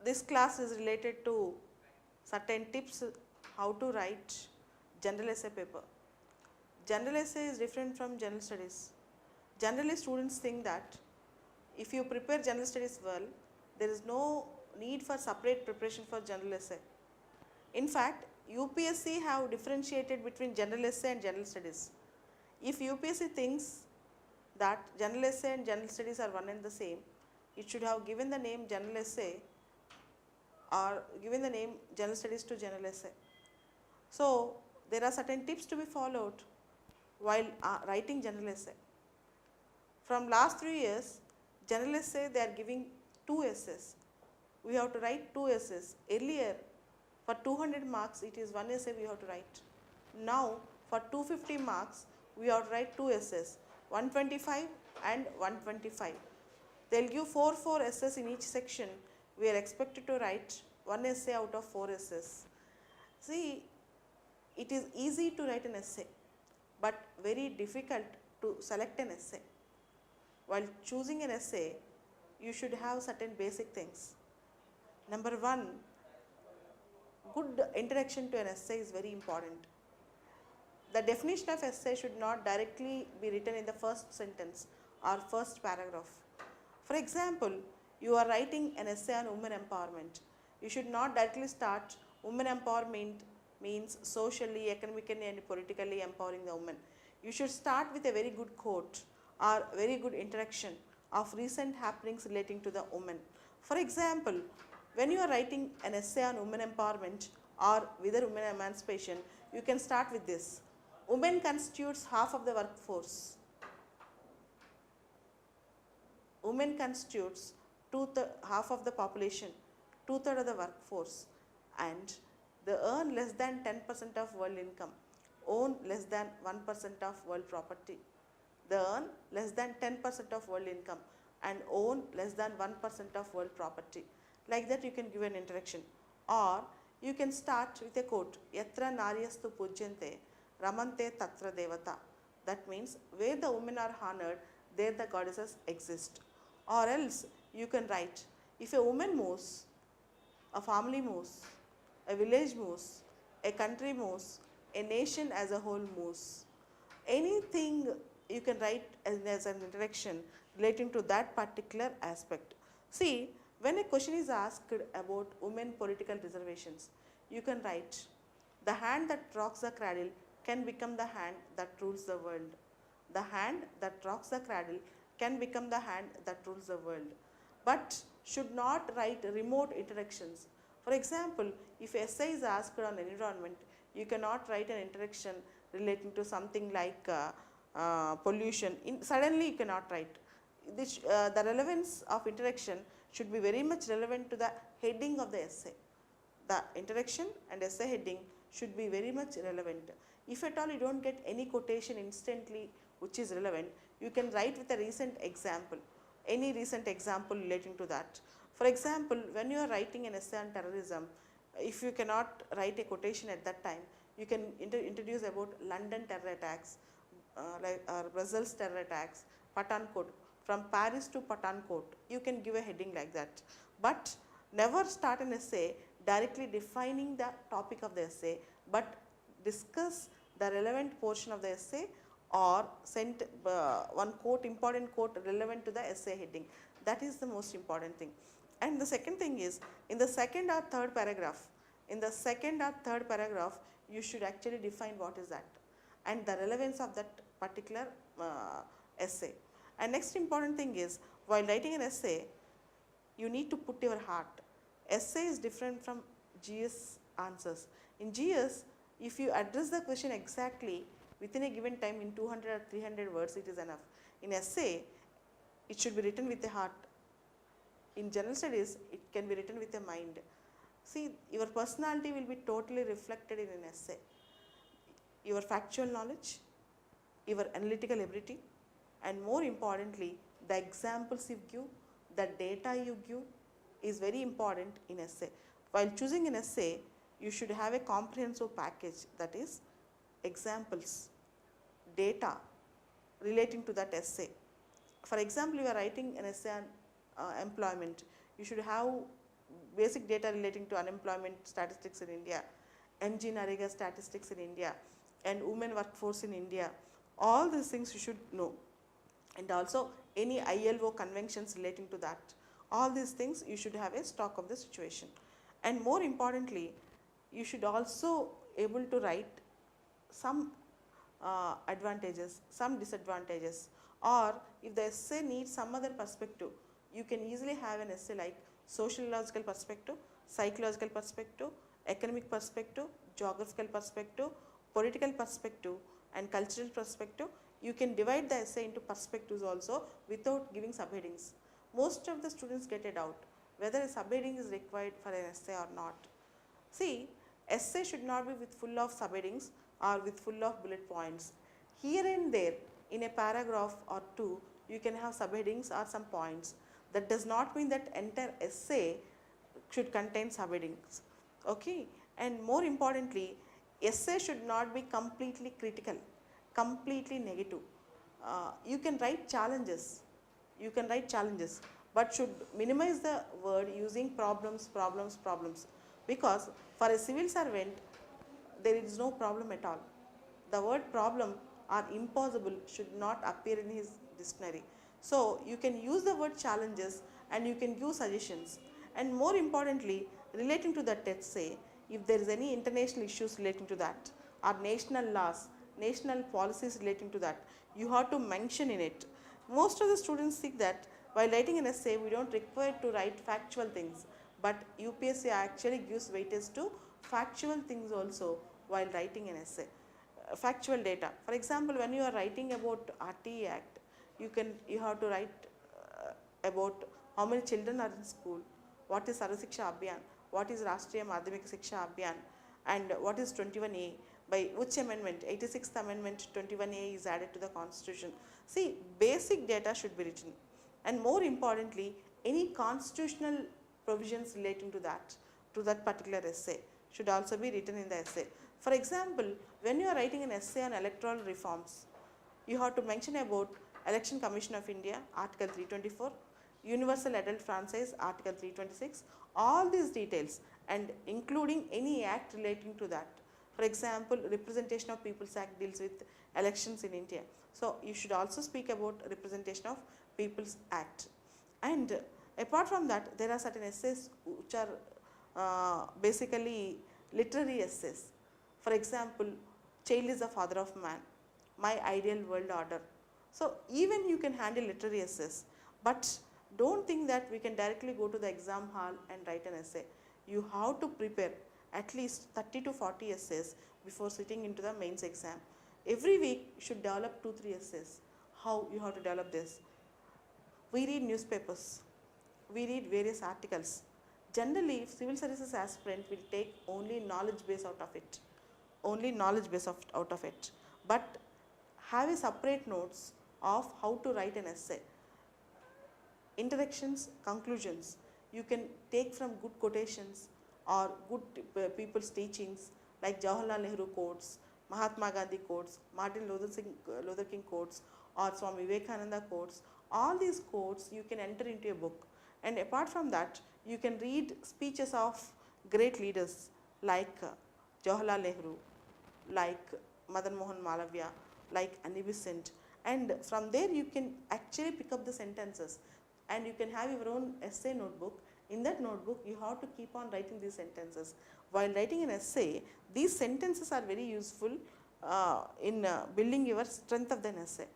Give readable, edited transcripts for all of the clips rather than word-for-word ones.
This class is related to certain tips how to write general essay paper. General essay is different from general studies. Generally, students think that if you prepare general studies well, there is no need for separate preparation for general essay. In fact, UPSC have differentiated between general essay and general studies. If UPSC thinks that general essay and general studies are one and the same, it should have given the name general essay or given the name general studies to general essay. So, there are certain tips to be followed while writing general essay. From last 3 years, general essay they are giving 2 essays. We have to write 2 essays. Earlier, for 200 marks, it is 1 essay we have to write. Now, for 250 marks, we have to write 2 essays, 125 and 125. They will give 4 essays in each section. We are expected to write 1 essay out of 4 essays. See, it is easy to write an essay, but very difficult to select an essay. While choosing an essay, you should have certain basic things. Number 1, good introduction to an essay is very important. The definition of essay should not directly be written in the first sentence or first paragraph. For example, you are writing an essay on women empowerment. You should not directly start women empowerment means socially, economically and politically empowering the women. You should start with a very good quote or very good introduction of recent happenings relating to the women. For example, when you are writing an essay on women empowerment or whether women emancipation, you can start with this. Women constitutes half of the workforce. Women constitutes half of the population, 2/3 of the workforce, and they earn less than 10% of world income, own less than 1% of world property. They earn less than 10% of world income and own less than 1% of world property. Like that you can give an introduction. Or you can start with a quote, Yatra naryastu pujyante ramante tatra devata. That means where the women are honored, there the goddesses exist. Or else you can write, if a woman moves, a family moves, a village moves, a country moves, a nation as a whole moves. Anything you can write as an introduction relating to that particular aspect. See, when a question is asked about women political reservations, you can write, the hand that rocks the cradle can become the hand that rules the world. The hand that rocks the cradle can become the hand that rules the world. But should not write remote introductions. For example, if essay is asked on environment, you cannot write an introduction relating to something like pollution. Suddenly you cannot write. The relevance of introduction should be very much relevant to the heading of the essay. The introduction and essay heading should be very much relevant. If at all you don't get any quotation instantly which is relevant, you can write with a recent example, any recent example relating to that. For example, when you are writing an essay on terrorism, if you cannot write a quotation at that time, you can introduce about London terror attacks, Brussels terror attacks, Pathankot, from Paris to Pathankot, you can give a heading like that. But never start an essay directly defining the topic of the essay, but discuss the relevant portion of the essay or send one quote, important quote relevant to the essay heading. That is the most important thing. And the second thing is, in the second or third paragraph, you should actually define what is that and the relevance of that particular essay. And next important thing is, while writing an essay, you need to put your heart. Essay is different from GS answers. In GS, if you address the question exactly within a given time in 200 or 300 words, it is enough. In essay, it should be written with a heart. In general studies, it can be written with a mind. See, your personality will be totally reflected in an essay. Your factual knowledge, your analytical ability, and more importantly, the examples you give, the data you give is very important in essay. While choosing an essay, you should have a comprehensive package, that is examples, data relating to that essay. For example, you are writing an essay on employment, you should have basic data relating to unemployment statistics in India, MG Narega statistics in India, and women workforce in India. All these things you should know, and also any ILO conventions relating to that. All these things you should have a stock of the situation. And more importantly, you should also able to write some advantages, some disadvantages, or if the essay needs some other perspective, you can easily have an essay like sociological perspective, psychological perspective, economic perspective, geographical perspective, political perspective, and cultural perspective. You can divide the essay into perspectives also without giving subheadings. Most of the students get a doubt whether a subheading is required for an essay or not. See, essay should not be with full of subheadings or with full of bullet points. Here and there, in a paragraph or two, you can have subheadings or some points. That does not mean that entire essay should contain subheadings. Okay, and more importantly, essay should not be completely critical, completely negative. You can write challenges. You can write challenges, but should minimize the word using problems, problems, problems. Because for a civil servant, there is no problem at all. The word problem or impossible should not appear in his dictionary. So you can use the word challenges and you can give suggestions. And more importantly, relating to that essay, if there is any international issues relating to that, or national laws, national policies relating to that, you have to mention in it. Most of the students think that while writing an essay, we don't require to write factual things, but UPSC actually gives weightage to factual things also while writing an essay. Factual data. For example, when you are writing about RTE Act, you have to write about how many children are in school, what is Sarva Shiksha Abhiyan, what is Rashtriya Madhyamika Shiksha Abhiyan, and what is 21A, by which amendment, 86th amendment 21A is added to the constitution. See, basic data should be written, and more importantly, any constitutional provisions relating to that particular essay should also be written in the essay. For example, when you are writing an essay on electoral reforms, you have to mention about Election Commission of India, Article 324, Universal Adult Franchise, Article 326, all these details, and including any act relating to that. For example, Representation of People's Act deals with elections in India. So you should also speak about Representation of People's Act. And apart from that, there are certain essays which are basically literary essays. For example, Child is the Father of Man, My Ideal World Order. So even you can handle literary essays, but don't think that we can directly go to the exam hall and write an essay. You have to prepare at least 30 to 40 essays before sitting into the mains exam. Every week you should develop 2-3 essays. How you have to develop this? We read newspapers, we read various articles. Generally, civil services aspirant will take only knowledge base out of it, out of it, but have a separate notes of how to write an essay. Introductions, conclusions, you can take from good quotations or good people's teachings like Jawaharlal Nehru quotes, Mahatma Gandhi quotes, Martin Luther King quotes, or Swami Vivekananda quotes. All these quotes you can enter into a book, and apart from that, you can read speeches of great leaders like Jawaharlal Nehru, like Madan Mohan Malavya, like Annie Besant, and from there you can actually pick up the sentences, and you can have your own essay notebook. In that notebook, you have to keep on writing these sentences. While writing an essay, these sentences are very useful in building your strength of the essay.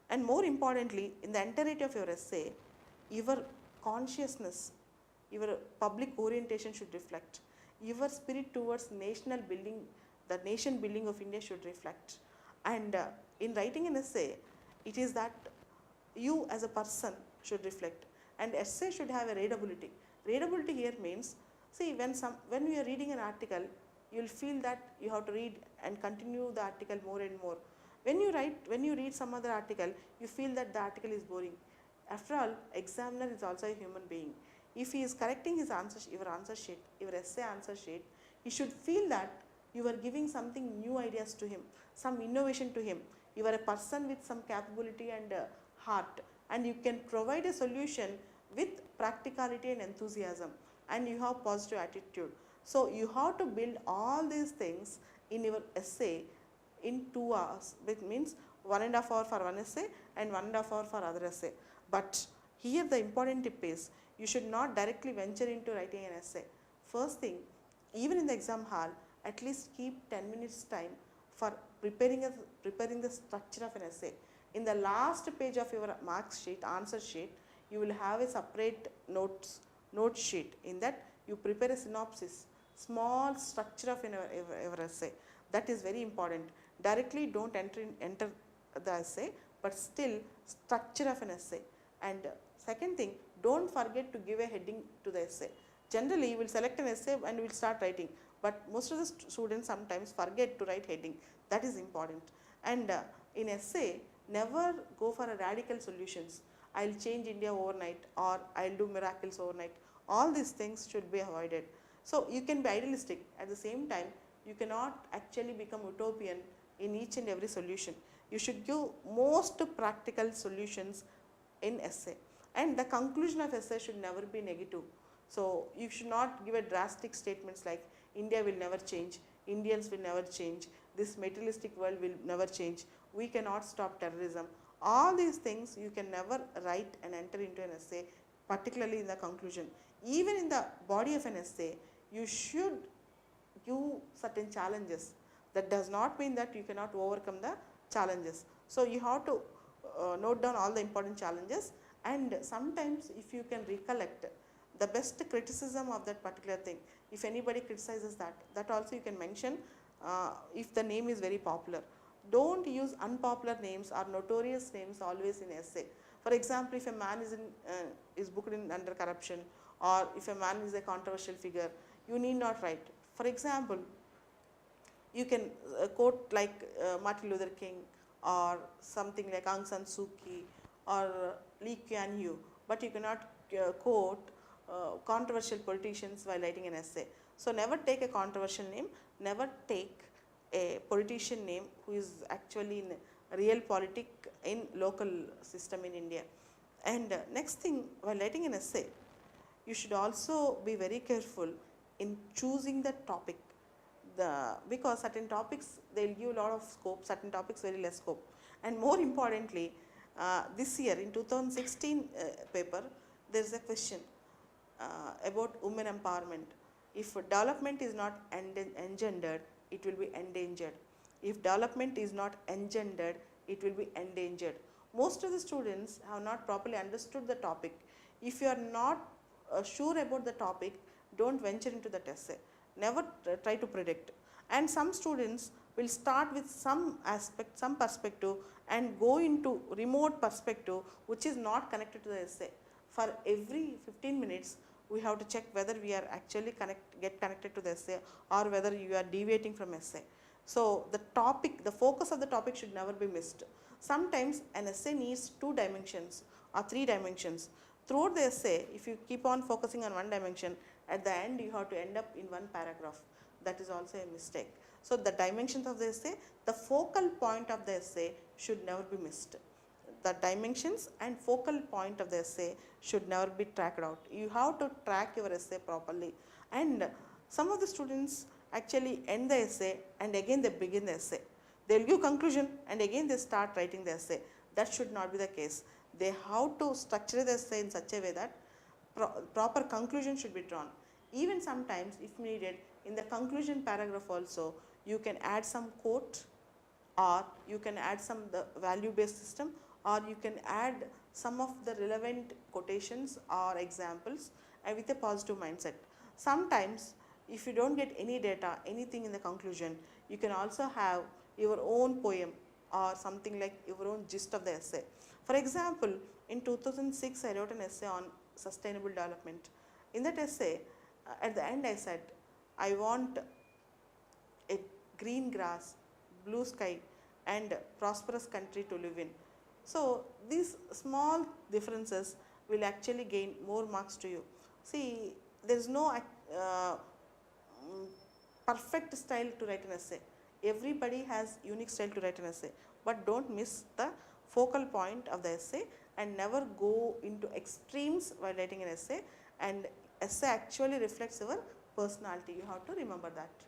And more importantly, in the entirety of your essay, your consciousness, your public orientation should reflect. Your spirit towards national building, the nation building of India should reflect. And in writing an essay, it is that you as a person should reflect. And essay should have a readability. Readability here means, see, when you are reading an article, you will feel that you have to read and continue the article more and more. When you read some other article, you feel that the article is boring. After all, examiner is also a human being. If he is correcting his your answer sheet, your essay answer sheet, he should feel that you are giving something new ideas to him, some innovation to him. You are a person with some capability and heart, and you can provide a solution with practicality and enthusiasm. and you have positive attitude. So you have to build all these things in your essay in 2 hours, which means 1.5 hour for one essay and 1.5 hour for other essay. But here the important tip is, you should not directly venture into writing an essay. First thing, even in the exam hall, at least keep 10 minutes time for preparing the structure of an essay. In the last page of your marks sheet, answer sheet, you will have a separate note sheet. In that you prepare a synopsis, small structure of your essay. That is very important. Directly don't enter the essay, but still structure of an essay. And second thing, don't forget to give a heading to the essay. Generally you will select an essay and you will start writing, but most of the students sometimes forget to write heading. That is important. And in essay, never go for a radical solutions. I'll change India overnight, or I'll do miracles overnight. All these things should be avoided. So you can be idealistic. At the same time, you cannot actually become utopian in each and every solution. You should give most practical solutions in essay. And the conclusion of essay should never be negative. So you should not give a drastic statements like India will never change, Indians will never change, this materialistic world will never change, we cannot stop terrorism. All these things you can never write and enter into an essay, particularly in the conclusion. Even in the body of an essay, you should give certain challenges. That does not mean that you cannot overcome the challenges. So you have to note down all the important challenges, and sometimes if you can recollect the best criticism of that particular thing, if anybody criticizes that also you can mention if the name is very popular. Don't use unpopular names or notorious names always in essay. For example, if a man is booked in under corruption, or if a man is a controversial figure, you need not write. For example, you can quote like Martin Luther King, or something like Aung San Suu Kyi, or Lee Kuan Yew, but you cannot quote controversial politicians while writing an essay. So never take a controversial name, never take a politician name who is actually in real politic in local system in India. And next thing, while writing an essay, you should also be very careful in choosing the topic. Because certain topics they will give a lot of scope, certain topics very less scope. And more importantly, this year in 2016 paper, there is a question about women empowerment. If development is not engendered, it will be endangered. If development is not engendered, it will be endangered. Most of the students have not properly understood the topic. If you are not sure about the topic, don't venture into that essay. Never try to predict. And some students will start with some aspect, some perspective, and go into remote perspective which is not connected to the essay. For every 15 minutes, we have to check whether we are actually get connected to the essay, or whether you are deviating from essay. So the topic, the focus of the topic should never be missed. Sometimes an essay needs 2 dimensions or 3 dimensions. Throughout the essay, if you keep on focusing on one dimension, at the end you have to end up in one paragraph. That is also a mistake. So the dimensions of the essay, the focal point of the essay should never be missed. The dimensions and focal point of the essay should never be tracked out. You have to track your essay properly. And some of the students actually end the essay and again they begin the essay. They will give conclusion and again they start writing the essay. That should not be the case. They have to structure the essay in such a way that proper conclusion should be drawn. Even sometimes, if needed, in the conclusion paragraph also, you can add some quote, or you can add some the value based system, or you can add some of the relevant quotations or examples with a positive mindset. Sometimes if you don't get any data, anything in the conclusion, you can also have your own poem or something like your own gist of the essay. For example, in 2006 I wrote an essay on sustainable development. In that essay, at the end I said, I want a green grass, blue sky and prosperous country to live in. So these small differences will actually gain more marks to you. See, there is no perfect style to write an essay. Everybody has unique style to write an essay, but don't miss the focal point of the essay and never go into extremes while writing an essay, and essay actually reflects your personality. You have to remember that.